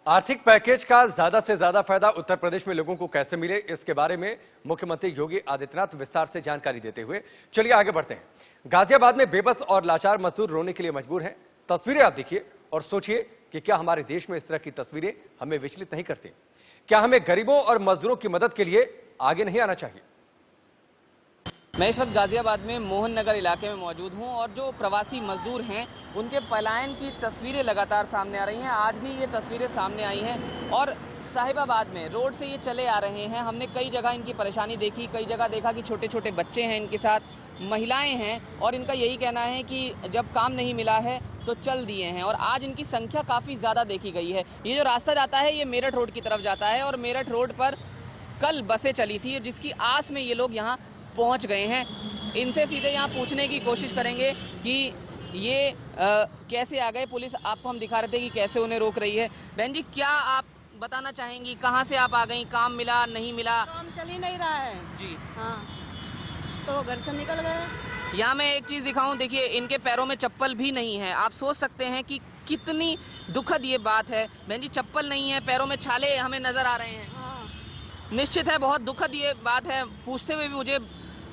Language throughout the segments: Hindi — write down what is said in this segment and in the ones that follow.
आर्थिक पैकेज का ज्यादा से ज्यादा फायदा उत्तर प्रदेश में लोगों को कैसे मिले, इसके बारे में मुख्यमंत्री योगी आदित्यनाथ विस्तार से जानकारी देते हुए चलिए आगे बढ़ते हैं। गाजियाबाद में बेबस और लाचार मजदूर रोने के लिए मजबूर हैं। तस्वीरें आप देखिए और सोचिए कि क्या हमारे देश में इस तरह की तस्वीरें हमें विचलित नहीं करती? क्या हमें गरीबों और मजदूरों की मदद के लिए आगे नहीं आना चाहिए? मैं इस वक्त गाजियाबाद में मोहन नगर इलाके में मौजूद हूं और जो प्रवासी मजदूर हैं उनके पलायन की तस्वीरें लगातार सामने आ रही हैं। आज भी ये तस्वीरें सामने आई हैं और साहिबाबाद में रोड से ये चले आ रहे हैं। हमने कई जगह इनकी परेशानी देखी, कई जगह देखा कि छोटे छोटे बच्चे हैं इनके साथ, महिलाएं हैं और इनका यही कहना है कि जब काम नहीं मिला है तो चल दिए हैं। और आज इनकी संख्या काफ़ी ज़्यादा देखी गई है। ये जो रास्ता जाता है ये मेरठ रोड की तरफ जाता है और मेरठ रोड पर कल बसें चली थी जिसकी आस में ये लोग यहाँ पहुंच गए हैं। इनसे सीधे यहाँ पूछने की कोशिश करेंगे कि ये कैसे आ गए। पुलिस आपको हम दिखा रहे थे कि कैसे उन्हें रोक रही है। बहन जी, क्या आप बताना चाहेंगी, कहाँ से आप आ गई? काम मिला, नहीं मिला? काम चल ही नहीं रहा है जी हाँ, तो घर से निकल गए। यहाँ मैं एक चीज़ दिखाऊं, देखिए इनके पैरों में चप्पल भी नहीं है। आप सोच सकते हैं कि कितनी दुखद ये बात है। बहन जी, चप्पल नहीं है, पैरों में छाले हमें नजर आ रहे हैं। हाँ। निश्चित है बहुत दुखद ये बात है। पूछते हुए भी मुझे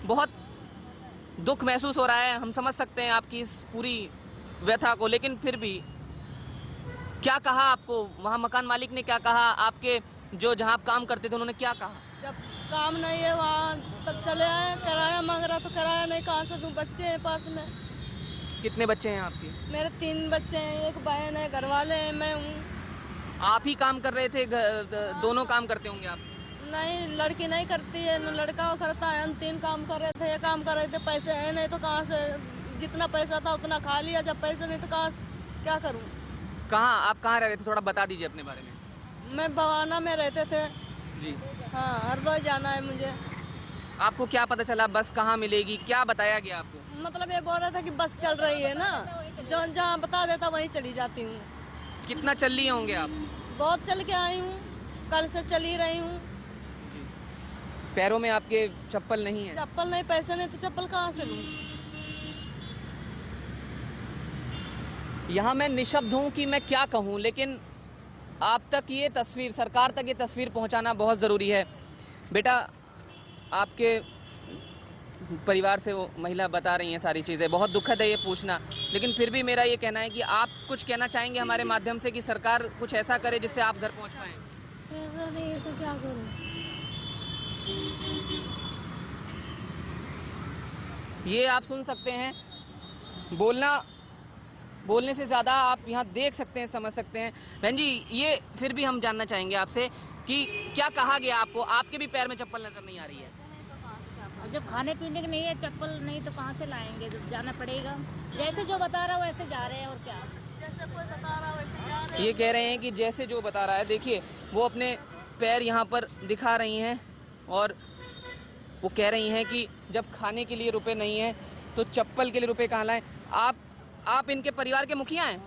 बहुत दुख महसूस हो रहा है। हम समझ सकते हैं आपकी इस पूरी व्यथा को, लेकिन फिर भी क्या कहा आपको वहाँ मकान मालिक ने? क्या कहा आपके जो जहाँ आप काम करते थे उन्होंने क्या कहा? जब काम नहीं है वहाँ तब चले आए। किराया मांग रहा तो किराया नहीं कहाँ से दूं? बच्चे हैं पास में। कितने बच्चे हैं आपके? मेरे 3 बच्चे हैं, एक बहन है, घर वाले हैं, मैं हूँ। आप ही काम कर रहे थे? दोनों काम करते होंगे आप? नहीं, लड़की नहीं करती है, न लड़का करता है। हम 3 काम कर रहे थे, ये काम कर रहे थे। पैसे है नहीं तो कहाँ से? जितना पैसा था उतना खा लिया, जब पैसे नहीं तो कहाँ क्या करूँ? कहाँ आप कहाँ रह रहे थे, थोड़ा बता दीजिए अपने बारे में। मैं बवाना में रहते थे जी हाँ, हरदोई जाना है मुझे। आपको क्या पता चला बस कहाँ मिलेगी, क्या बताया गया आपको? मतलब ये बोल रहा था कि बस चल रही है ना, जो जहाँ बता देता वहीं चली जाती हूँ। कितना चल लिए होंगे आप? बहुत चल के आई हूँ, कल से चली रही हूँ। पैरों में आपके चप्पल नहीं है? चप्पल नहीं, पैसे नहीं तो चप्पल कहाँ से लूँ? यहाँ मैं निशब्द हूँ कि मैं क्या कहूँ, लेकिन आप तक ये तस्वीर, सरकार तक ये तस्वीर पहुँचाना बहुत ज़रूरी है। बेटा, आपके परिवार से वो महिला बता रही हैं सारी चीज़ें, बहुत दुखद है ये पूछना, लेकिन फिर भी मेरा ये कहना है कि आप कुछ कहना चाहेंगे हमारे माध्यम से कि सरकार कुछ ऐसा करे जिससे आप घर पहुँच पाएँ? पैसा नहीं है तो क्या करूँ? ये आप सुन सकते हैं, बोलने से ज़्यादा आप यहाँ देख सकते हैं, समझ सकते हैं। बहन जी, ये फिर भी हम जानना चाहेंगे आपसे कि क्या कहा गया आपको? आपके भी पैर में चप्पल नजर नहीं आ रही है? जब खाने पीने के नहीं है, चप्पल नहीं तो कहाँ से लाएंगे? जब जाना पड़ेगा, जैसे जो बता रहा है वैसे जा रहे हैं। और क्या, जैसे कोई बता रहा वैसे जा रहे हैं। ये कह रहे हैं कि जैसे जो बता रहा है। देखिए वो अपने पैर यहाँ पर दिखा रही हैं और वो कह रही हैं कि जब खाने के लिए रुपए नहीं है तो चप्पल के लिए रुपए कहाँ लाएं? आप इनके परिवार के मुखिया हैं?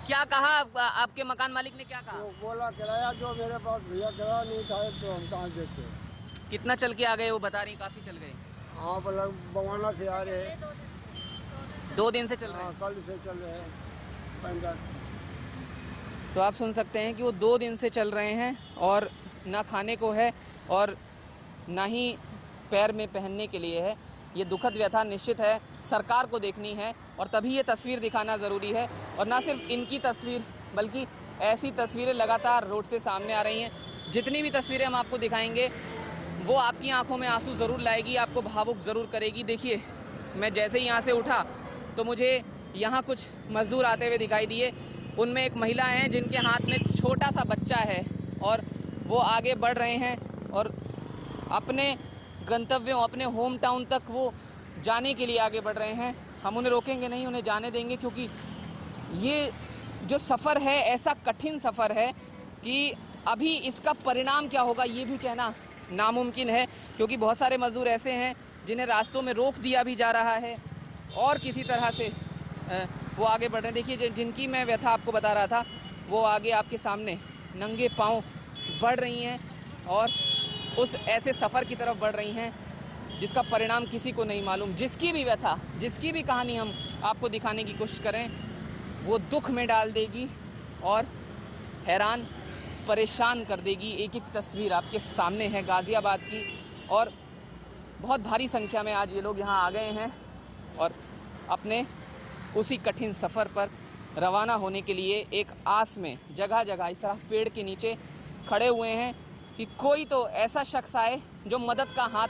क्या कहा आपके मकान मालिक ने? क्या कहा? वो बोला किराया जो मेरे पास भैया किराया नहीं था तो हम कहाँ देते। कितना चल के आ गए? वो बता रही काफी चल गए। हाँ, बवाना से आ रहे हैं। 2 दिन से चल रहे हैं? कल से चल रहे हैं 15। तो आप सुन सकते हैं कि वो 2 दिन से चल रहे हैं और ना खाने को है और ना ही पैर में पहनने के लिए है। ये दुखद व्यथा निश्चित है सरकार को देखनी है और तभी ये तस्वीर दिखाना ज़रूरी है। और ना सिर्फ इनकी तस्वीर बल्कि ऐसी तस्वीरें लगातार रोड से सामने आ रही हैं। जितनी भी तस्वीरें हम आपको दिखाएंगे वो आपकी आंखों में आंसू ज़रूर लाएगी, आपको भावुक ज़रूर करेगी। देखिए, मैं जैसे ही यहाँ से उठा तो मुझे यहाँ कुछ मज़दूर आते हुए दिखाई दिए। उनमें एक महिला है जिनके हाथ में छोटा सा बच्चा है और वो आगे बढ़ रहे हैं और अपने गंतव्यों, अपने होम टाउन तक वो जाने के लिए आगे बढ़ रहे हैं। हम उन्हें रोकेंगे नहीं, उन्हें जाने देंगे, क्योंकि ये जो सफ़र है ऐसा कठिन सफ़र है कि अभी इसका परिणाम क्या होगा ये भी कहना नामुमकिन है। क्योंकि बहुत सारे मजदूर ऐसे हैं जिन्हें रास्तों में रोक दिया भी जा रहा है और किसी तरह से वो आगे बढ़ रहे हैं। देखिए, जिनकी मैं व्यथा आपको बता रहा था वो आगे आपके सामने नंगे पाँव बढ़ रही हैं और उस ऐसे सफ़र की तरफ बढ़ रही हैं जिसका परिणाम किसी को नहीं मालूम। जिसकी भी व्यथा, जिसकी भी कहानी हम आपको दिखाने की कोशिश करें वो दुख में डाल देगी और हैरान परेशान कर देगी। एक एक तस्वीर आपके सामने है गाज़ियाबाद की, और बहुत भारी संख्या में आज ये लोग यहाँ आ गए हैं और अपने उसी कठिन सफ़र पर रवाना होने के लिए एक आस में जगह जगह इस तरह पेड़ के नीचे खड़े हुए हैं कि कोई तो ऐसा शख्स आए जो मदद का हाथ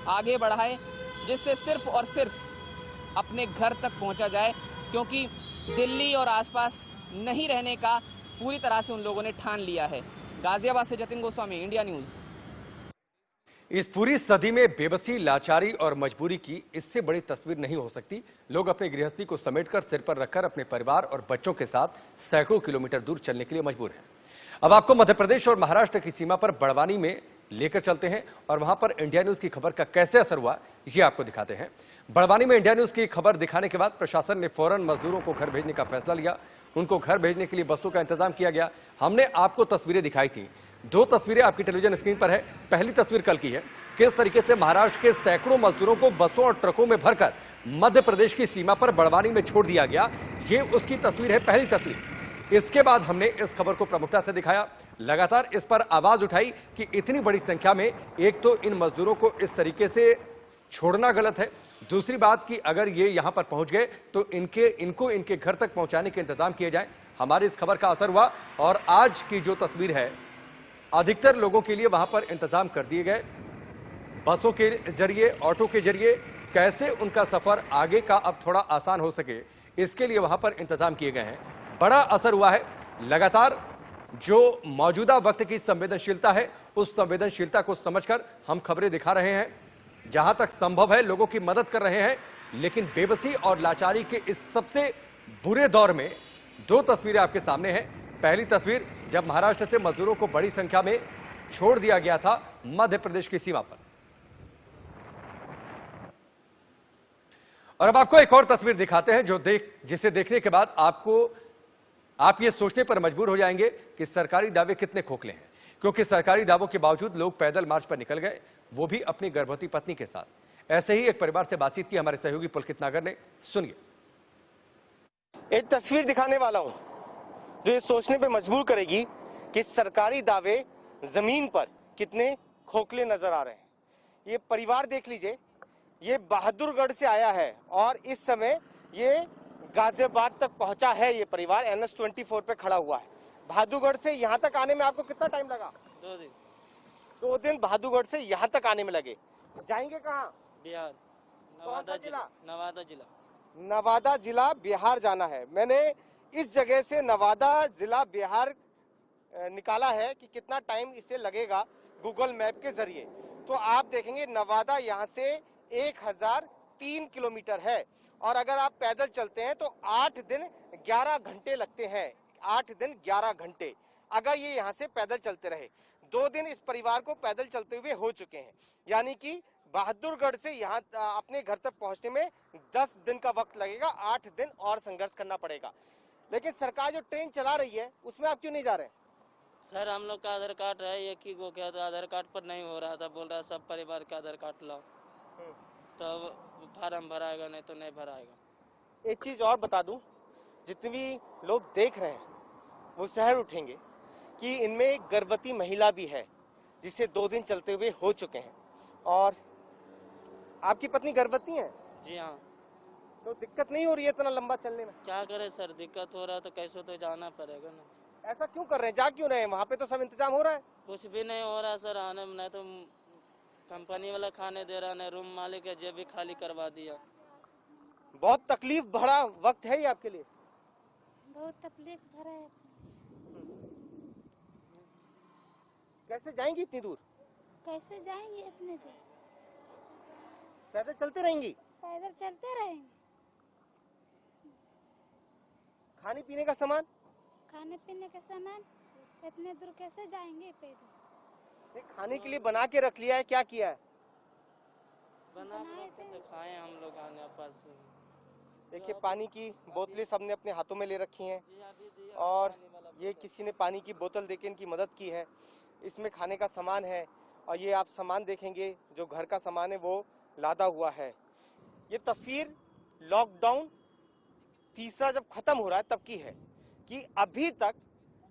आगे बढ़ाए, जिससे सिर्फ और सिर्फ अपने घर तक पहुंचा जाए, क्योंकि दिल्ली और आसपास नहीं रहने का पूरी तरह से उन लोगों ने ठान लिया है। गाजियाबाद से जतिन गोस्वामी, इंडिया न्यूज़। इस पूरी सदी में बेबसी, लाचारी और मजबूरी की इससे बड़ी तस्वीर नहीं हो सकती। लोग अपनी गृहस्थी को समेटकर सिर पर रखकर अपने परिवार और बच्चों के साथ सैकड़ों किलोमीटर दूर चलने के लिए मजबूर हैं। अब आपको मध्य प्रदेश और महाराष्ट्र की सीमा पर बड़वानी में लेकर चलते हैं और वहां पर इंडिया न्यूज की खबर का कैसे असर हुआ ये आपको दिखाते हैं। बड़वानी में इंडिया न्यूज की खबर दिखाने के बाद प्रशासन ने फौरन मजदूरों को घर भेजने का फैसला लिया। उनको घर भेजने के लिए बसों का इंतजाम किया गया। हमने आपको तस्वीरें दिखाई थी, दो तस्वीरें आपकी टेलीविजन स्क्रीन पर है। पहली तस्वीर कल की है, किस तरीके से महाराष्ट्र के सैकड़ों मजदूरों को बसों और ट्रकों में भरकर मध्य प्रदेश की सीमा पर बड़वानी में छोड़ दिया गया। ये उसकी तस्वीर है, पहली तस्वीर। इसके बाद हमने इस खबर को प्रमुखता से दिखाया, लगातार इस पर आवाज उठाई कि इतनी बड़ी संख्या में एक तो इन मजदूरों को इस तरीके से छोड़ना गलत है, दूसरी बात कि अगर ये यहां पर पहुंच गए तो इनको इनके घर तक पहुंचाने के इंतजाम किए जाए। हमारी इस खबर का असर हुआ और आज की जो तस्वीर है, अधिकतर लोगों के लिए वहां पर इंतजाम कर दिए गए। बसों के जरिए, ऑटो के जरिए कैसे उनका सफर आगे का अब थोड़ा आसान हो सके, इसके लिए वहां पर इंतजाम किए गए हैं। बड़ा असर हुआ है। लगातार जो मौजूदा वक्त की संवेदनशीलता है, उस संवेदनशीलता को समझकर हम खबरें दिखा रहे हैं। जहां तक संभव है लोगों की मदद कर रहे हैं, लेकिन बेबसी और लाचारी के इस सबसे बुरे दौर में दो तस्वीरें आपके सामने हैं। पहली तस्वीर जब महाराष्ट्र से मजदूरों को बड़ी संख्या में छोड़ दिया गया था मध्य प्रदेश की सीमा पर, और अब आपको एक और तस्वीर दिखाते हैं जिसे देखने के बाद आप ये सोचने पर मजबूर हो जाएंगे कि सरकारी दावे कितने खोखले हैं, क्योंकि सरकारी दावों के बावजूद लोग पैदल मार्च पर निकल गए, वो भी अपनी गर्भवती पत्नी के साथ। ऐसे ही एक परिवार से बातचीत की हमारे सहयोगी पुलकित नागर ने, सुनिए। एक तस्वीर दिखाने वाला हूं जो ये सोचने पे मजबूर करेगी कि सरकारी दावे जमीन पर कितने खोखले नजर आ रहे हैं। ये परिवार देख लीजिए, ये बहादुरगढ़ से आया है और इस समय ये गाजियाबाद तक पहुंचा है। ये परिवार NH24 पे खड़ा हुआ है। बहादुरगढ़ से यहाँ तक आने में आपको कितना टाइम लगा? 2 दिन। 2 दिन बहादुरगढ़ से यहाँ तक आने में लगे। जाएंगे कहाँ? बिहार, नवादा जिला। नवादा जिला, नवादा जिला बिहार जाना है। मैंने इस जगह से नवादा जिला बिहार निकाला है कि कितना टाइम इसे लगेगा गूगल मैप के जरिए। तो आप देखेंगे नवादा यहाँ से 1003 किलोमीटर है और अगर आप पैदल चलते हैं तो 8 दिन 11 घंटे लगते हैं। 8 दिन 11 घंटे अगर ये यहाँ से पैदल चलते रहे। 2 दिन इस परिवार को पैदल चलते हुए हो चुके हैं, यानी कि बहादुरगढ़ से यहाँ अपने घर तक पहुंचने में 10 दिन का वक्त लगेगा। 8 दिन और संघर्ष करना पड़ेगा। लेकिन सरकार जो ट्रेन चला रही है उसमें आप क्यों नहीं जा रहे हैं? सर हम लोग का आधार कार्ड है, एक ही को क्या था, आधार कार्ड पर नहीं हो रहा था। बोल रहा सब परिवार का आधार कार्ड लाओ, तब फार्म भराएगा, नहीं तो नहीं भराएगा। एक चीज और बता दूं, जितने भी लोग देख रहे हैं वो शहर उठेंगे कि इनमें एक गर्भवती महिला भी है जिसे 2 दिन चलते हुए हो चुके हैं। और आपकी पत्नी गर्भवती है? जी हाँ। तो दिक्कत नहीं हो रही है इतना लंबा चलने में? क्या करे सर, दिक्कत हो रहा है तो कैसे तो जाना पड़ेगा ना। ऐसा क्यों कर रहे हैं? जा क्यों रहे हैं? वहाँ पे तो सब इंतजाम हो रहा है। कुछ भी नहीं हो रहा सर, आने में नहीं तो कंपनी वाला खाने दे रहा, नहीं रूम मालिक है जेब भी खाली करवा दिया। बहुत तकलीफ भरा वक्त है ये आपके लिए? बहुत तकलीफ भरा है। कैसे जाएंगी इतनी दूर? कैसे जाएंगे इतने दूर? पैदल चलते रहेंगी? पैदल चलते रहेंगे। खाने पीने का सामान? खाने पीने का सामान इतने दूर कैसे जाएंगे पैदल? खाने के लिए बना के रख लिया है, क्या किया है? बना के खाए हम लोग आने पास। देखिए पानी की बोतलें सबने अपने हाथों में ले रखी हैं और ये किसी ने पानी की बोतल देके इनकी मदद की है। इसमें खाने का सामान है और ये आप सामान देखेंगे जो घर का सामान है वो लादा हुआ है। ये तस्वीर लॉकडाउन तीसरा जब खत्म हो रहा है तब की है कि अभी तक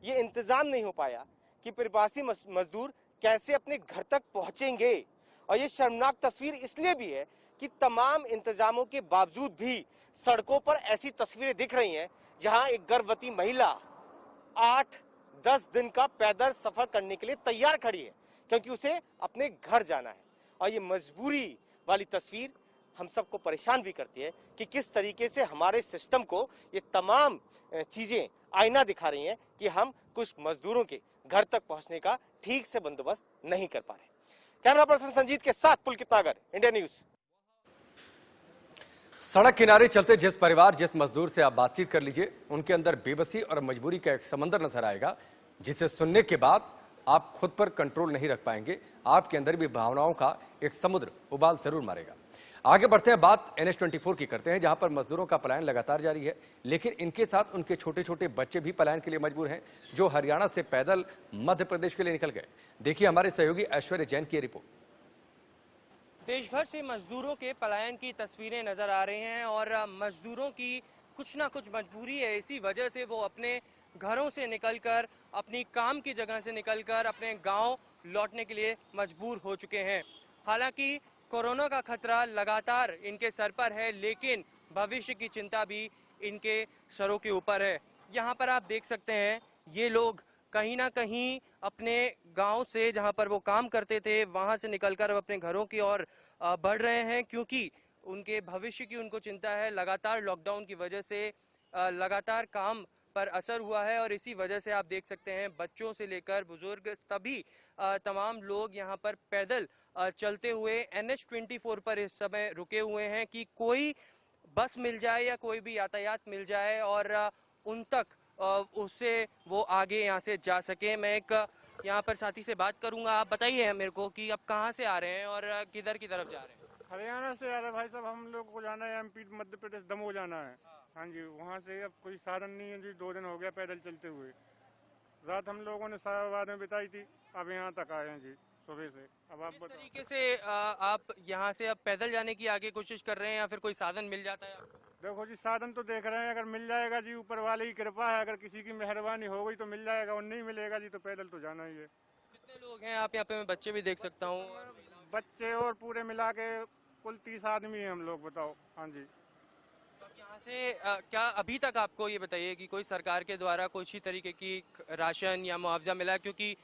ये इंतजाम नहीं हो पाया कि प्रवासी मजदूर कैसे अपने घर तक पहुंचेंगे। और ये शर्मनाक तस्वीर इसलिए भी है कि तमाम इंतजामों के बावजूद भी सड़कों पर ऐसी तस्वीरें दिख रही हैं जहां एक गर्भवती महिला 8-10 दिन का पैदल सफर करने के लिए तैयार खड़ी है, क्योंकि उसे अपने घर जाना है। और ये मजबूरी वाली तस्वीर हम सबको परेशान भी करती है कि किस तरीके से हमारे सिस्टम को ये तमाम चीजें आईना दिखा रही हैं कि हम कुछ मजदूरों के घर तक पहुंचने का ठीक से बंदोबस्त नहीं कर पा रहे। कैमरा पर्सन संजीत के साथ पुलकित नागर, इंडिया न्यूज। सड़क किनारे चलते जिस परिवार, जिस मजदूर से आप बातचीत कर लीजिए, उनके अंदर बेबसी और मजबूरी का एक समंदर नजर आएगा, जिसे सुनने के बाद आप खुद पर कंट्रोल नहीं रख पाएंगे। आपके अंदर भी भावनाओं का एक समुद्र उबाल जरूर मारेगा। आगे बढ़ते हैं, बात NH-24 की करते हैं, जहां पर मजदूरों का पलायन लगातार जारी है, लेकिन इनके साथ उनके छोटे छोटे बच्चे भी पलायन के लिए मजबूर हैं, जो हरियाणा से पैदल मध्य प्रदेश के लिए निकल गए। देखिए हमारे सहयोगी ऐश्वर्य जैन की रिपोर्ट। देश भर से मजदूरों के पलायन की तस्वीरें नजर आ रही हैं और मजदूरों की कुछ ना कुछ मजबूरी है। इसी वजह से वो अपने घरों से निकलकर, अपनी काम की जगह से निकलकर अपने गांव लौटने के लिए मजबूर हो चुके हैं। हालांकि कोरोना का खतरा लगातार इनके सर पर है, लेकिन भविष्य की चिंता भी इनके सरों के ऊपर है। यहाँ पर आप देख सकते हैं, ये लोग कहीं ना कहीं अपने गांव से, जहां पर वो काम करते थे, वहां से निकलकर अपने घरों की ओर बढ़ रहे हैं, क्योंकि उनके भविष्य की उनको चिंता है। लगातार लॉकडाउन की वजह से लगातार काम पर असर हुआ है और इसी वजह से आप देख सकते हैं बच्चों से लेकर बुजुर्ग सभी तमाम लोग यहां पर पैदल चलते हुए NH-24 पर इस समय रुके हुए हैं कि कोई बस मिल जाए या कोई भी यातायात मिल जाए और उन तक उससे वो आगे यहाँ से जा सके। मैं एक यहाँ पर साथी से बात करूंगा। आप बताइए मेरे को कि आप कहाँ से आ रहे हैं और किधर की तरफ जा रहे हैं? हरियाणा से आ रहे भाई साहब, हम लोग को जाना है MP मध्य प्रदेश दमोह जाना है। हाँ जी, वहाँ से अब कोई साधन नहीं है जी, 2 दिन हो गया पैदल चलते हुए। रात हम लोगों ने साहबाद में बिताई थी, अब यहाँ तक आए हैं जी सुबह से। अब आप किस तरीके से आप यहाँ से अब पैदल जाने की आगे कोशिश कर रहे हैं या फिर कोई साधन मिल जाता है आपको? देखो जी, साधन तो देख रहे हैं, अगर मिल जाएगा जी ऊपर वाले की कृपा है, अगर किसी की मेहरबानी हो गई तो मिल जाएगा, और नहीं मिलेगा जी तो पैदल तो जाना ही है। कितने लोग हैं आप यहाँ पे? मैं बच्चे भी देख सकता हूँ। बच्चे और पूरे मिला के कुल 30 आदमी हैं हम लोग, बताओ। हाँ जी। तो यहाँ से क्या अभी तक आपको ये बताइए कि कोई सरकार के द्वारा कुछ ही तरीके की राशन या मुआवजा मिला है? क्योंकि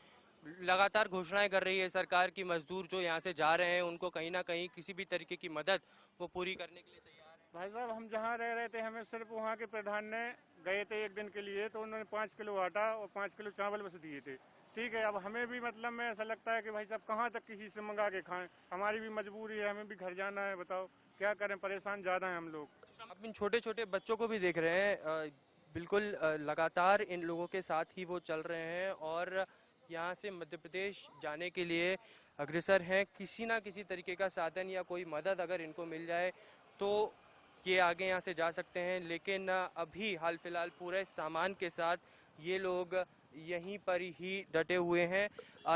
लगातार घोषणाएं कर रही है सरकार की मजदूर जो यहाँ से जा रहे हैं उनको कहीं ना कहीं किसी भी तरीके की मदद वो पूरी करने के लिए तैयार है। भाई साहब, हम जहाँ रह रहे थे, हमें सिर्फ वहाँ के प्रधान ने गए थे 1 दिन के लिए, तो उन्होंने 5 किलो आटा और 5 किलो चावल बस दिए थे। ठीक है, अब हमें भी मतलब में ऐसा लगता है कि भाई साहब कहाँ तक किसी से मंगा के खाएं, हमारी भी मजबूरी है, हमें भी घर जाना है। बताओ क्या करें, परेशान ज़्यादा हैं हम लोग। आप इन छोटे छोटे बच्चों को भी देख रहे हैं, बिल्कुल लगातार इन लोगों के साथ ही वो चल रहे हैं और यहाँ से मध्य प्रदेश जाने के लिए अग्रसर हैं। किसी ना किसी तरीके का साधन या कोई मदद अगर इनको मिल जाए तो ये आगे यहाँ से जा सकते हैं, लेकिन अभी हाल फिलहाल पूरे सामान के साथ ये लोग यहीं पर ही डटे हुए हैं।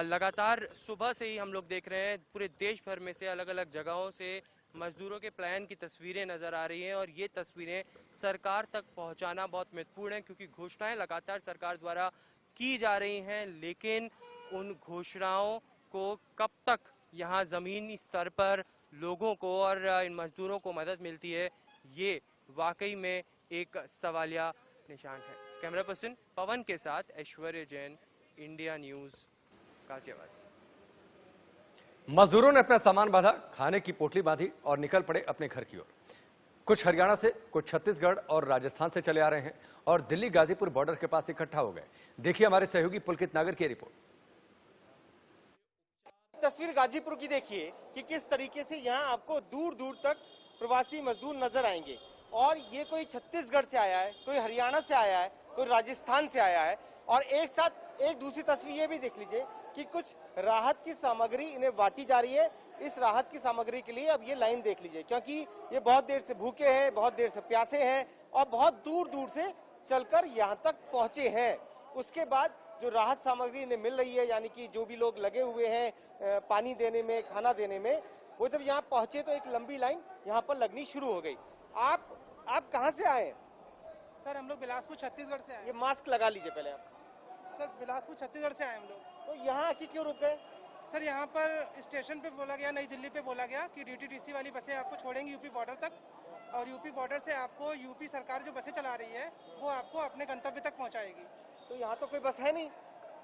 लगातार सुबह से ही हम लोग देख रहे हैं पूरे देश भर में से अलग अलग जगहों से मजदूरों के पलायन की तस्वीरें नज़र आ रही हैं और ये तस्वीरें सरकार तक पहुंचाना बहुत महत्वपूर्ण है, क्योंकि घोषणाएं लगातार सरकार द्वारा की जा रही हैं, लेकिन उन घोषणाओं को कब तक यहाँ ज़मीनी स्तर पर लोगों को और इन मजदूरों को मदद मिलती है, ये वाकई में एक सवालिया निशान है। कैमरा पर्सन पवन के साथ ऐश्वर्य जैन, इंडिया न्यूज़, गाजियाबाद। मजदूरों ने अपना सामान बांधा, खाने की पोटली बांधी और निकल पड़े अपने घर की ओर। कुछ हरियाणा से, कुछ छत्तीसगढ़ और राजस्थान से चले आ रहे हैं और दिल्ली गाजीपुर बॉर्डर के पास इकट्ठा हो गए। देखिए हमारे सहयोगी पुलकित नागर की रिपोर्ट। तस्वीर गाजीपुर की देखिए कि किस तरीके से यहाँ आपको दूर दूर तक प्रवासी मजदूर नजर आएंगे और ये कोई छत्तीसगढ़ से आया है, कोई हरियाणा से आया है, कोई राजस्थान से आया है और एक साथ एक दूसरी तस्वीर ये भी देख लीजिए कि कुछ राहत की सामग्री इन्हें बांटी जा रही है। इस राहत की सामग्री के लिए अब ये लाइन देख लीजिए, क्योंकि ये बहुत देर से भूखे हैं, बहुत देर से प्यासे हैं और बहुत दूर दूर से चलकर यहाँ तक पहुंचे हैं। उसके बाद जो राहत सामग्री इन्हें मिल रही है, यानी कि जो भी लोग लगे हुए हैं पानी देने में, खाना देने में, वो जब यहाँ पहुंचे तो एक लंबी लाइन यहाँ पर लगनी शुरू हो गई। आप कहाँ से आए? सर हम लोग बिलासपुर छत्तीसगढ़ से आए। ये मास्क लगा लीजिए पहले आप। सर बिलासपुर छत्तीसगढ़ से आए हम लोग। तो यहाँ आके क्यों रुके? सर यहाँ पर स्टेशन पे बोला गया, नई दिल्ली पे बोला गया कि DTTC वाली बसें आपको छोड़ेंगी यूपी बॉर्डर तक, और यूपी बॉर्डर से आपको यूपी सरकार जो बसें चला रही है वो आपको अपने गंतव्य तक पहुँचाएगी। तो यहाँ तो कोई बस है नहीं।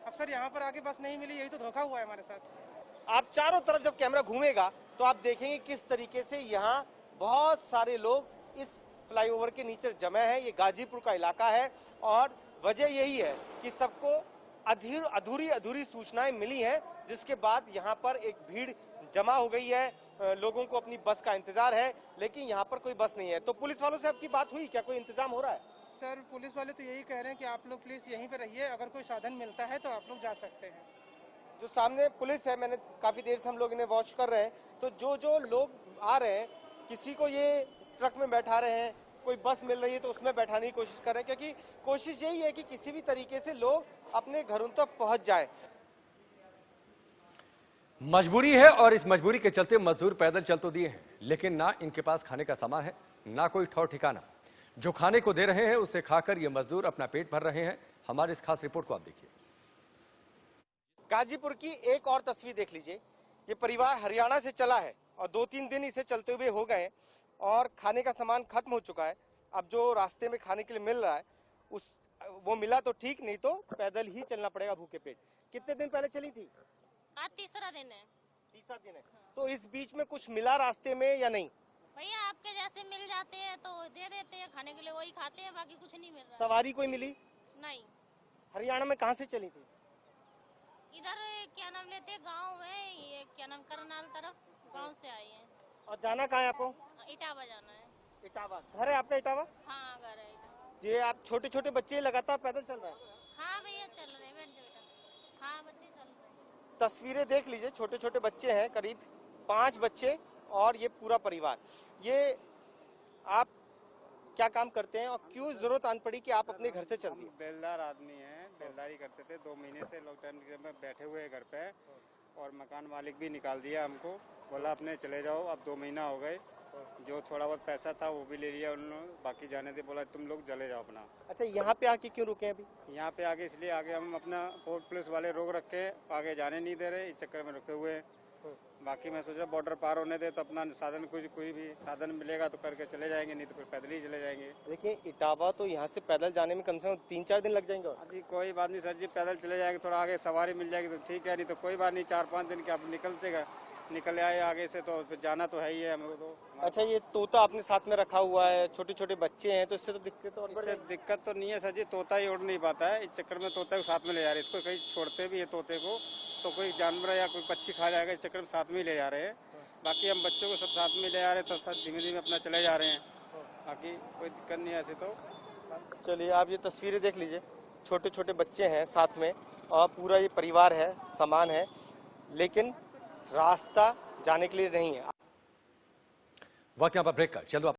अब सर यहाँ पर आगे बस नहीं मिली, यही तो धोखा हुआ है हमारे साथ। आप चारों तरफ जब कैमरा घूमेगा तो आप देखेंगे किस तरीके से यहाँ बहुत सारे लोग इस फ्लाईओवर के नीचे जमे हैं। ये गाजीपुर का इलाका है और वजह यही है कि सबको अधूरी सूचनाएं मिली हैं, जिसके बाद यहाँ पर एक भीड़ जमा हो गई है। लोगों को अपनी बस का इंतजार है, लेकिन यहाँ पर कोई बस नहीं है। तो पुलिस वालों से आपकी बात हुई क्या? कोई इंतजाम हो रहा है? सर पुलिस वाले तो यही कह रहे हैं कि आप लोग प्लीज यहीं पे रहिए, अगर कोई साधन मिलता है तो आप लोग जा सकते हैं। जो सामने पुलिस है, मैंने काफी देर से हम लोग इन्हें वॉच कर रहे हैं, तो जो लोग आ रहे हैं, किसी को ये ट्रक में बैठा रहे हैं, कोई बस मिल रही है तो उसमें बैठाने की कोशिश कर रहे हैं, क्योंकि कोशिश यही है कि किसी भी तरीके से लोग अपने घरों तक पहुंच जाएं। मजबूरी है और इस मजबूरी के चलते मजदूर पैदल चल तो दिए हैं, लेकिन ना इनके पास खाने का सामान है, ना कोई ठौर ठिकाना। जो खाने को दे रहे हैं उसे खाकर ये मजदूर अपना पेट भर रहे हैं। हमारी इस खास रिपोर्ट को आप देखिए। गाजीपुर की एक और तस्वीर देख लीजिए। ये परिवार हरियाणा से चला है और 2-3 दिन इसे चलते हुए हो गए और खाने का सामान खत्म हो चुका है। अब जो रास्ते में खाने के लिए मिल रहा है वो मिला तो ठीक, नहीं तो पैदल ही चलना पड़ेगा भूखे पेट। कितने दिन पहले चली थी? आज तीसरा दिन है। तीसरा दिन है। तो इस बीच में कुछ मिला रास्ते में या नहीं? भैया आपके जैसे मिल जाते हैं तो दे देते हैं खाने के लिए, वही खाते हैं, बाकी कुछ नहीं मिल रहा। सवारी कोई मिली नहीं। हरियाणा में कहाँ से चली थी? इधर क्या नाम लेते, गांव है ये, क्या नाम करनाल तरफ गांव से आए हैं। और जाना कहाँ है आपको? इटावा जाना है। इटावा घर है आपका? इटावा? हाँ घर है इटावा। ये आप छोटे बच्चे लगातार पैदल चल रहे हैं? हाँ भैया चल रहे हैं, बैठ जाओ बेटा। हाँ बच्चे चल रहे हैं। तस्वीरें देख लीजिए, छोटे बच्चे हैं, करीब 5 बच्चे और ये पूरा परिवार। ये आप क्या काम करते हैं और क्यों जरूरत आन पड़ी कि आप अपने घर से चल दिए? बेलदार आदमी हैं, बेलदारी करते थे। 2 महीने से लॉकडाउन में बैठे हुए घर पे, और मकान मालिक भी निकाल दिया हमको, बोला अपने चले जाओ। अब 2 महीना हो गए, जो थोड़ा बहुत पैसा था वो भी ले लिया उन्होंने, बाकी जाने दे, बोला तुम लोग चले जाओ अपना। अच्छा, यहाँ पे आके क्यों रुके अभी? यहाँ पे आगे इसलिए आगे हम अपना पुलिस वाले रोक रखे, आगे जाने नहीं दे रहे, इस चक्कर में रुके हुए हैं। बाकी मैं सोचा बॉर्डर पार होने दे तो अपना साधन कोई भी साधन मिलेगा तो करके चले जाएंगे, नहीं तो फिर पैदल ही चले जाएंगे। देखिए इटावा तो यहाँ से पैदल जाने में कम से कम 3-4 दिन लग जाएंगे। जी कोई बात नहीं सर जी, पैदल चले जाएंगे, थोड़ा आगे सवारी मिल जाएगी तो ठीक है, नहीं तो कोई बात नहीं, 4-5 दिन के आप निकल आए आगे से, तो फिर जाना तो है ही है हमको तो। अच्छा, ये तोता आपने साथ में रखा हुआ है, छोटे बच्चे हैं, तो इससे तो दिक्कत और इससे दिक्कत तो नहीं है सर जी, तोता ही उड़ नहीं पाता है, इस चक्कर में तोता को साथ में ले जा रहे हैं। इसको कहीं छोड़ते भी है तोते को तो कोई जानवर या कोई पक्षी खा जाएगा, इस चक्कर में साथ में ही ले जा रहे हैं। बाकी हम बच्चों को सब साथ में ले जा रहे हैं, तो सब धीमे अपना चले जा रहे हैं, बाकी कोई दिक्कत नहीं है ऐसे तो। चलिए आप ये तस्वीरें देख लीजिए, छोटे बच्चे हैं साथ में और पूरा ये परिवार है, सामान है, लेकिन रास्ता जाने के लिए नहीं है। वक्त यहाँ पर ब्रेक का, चलो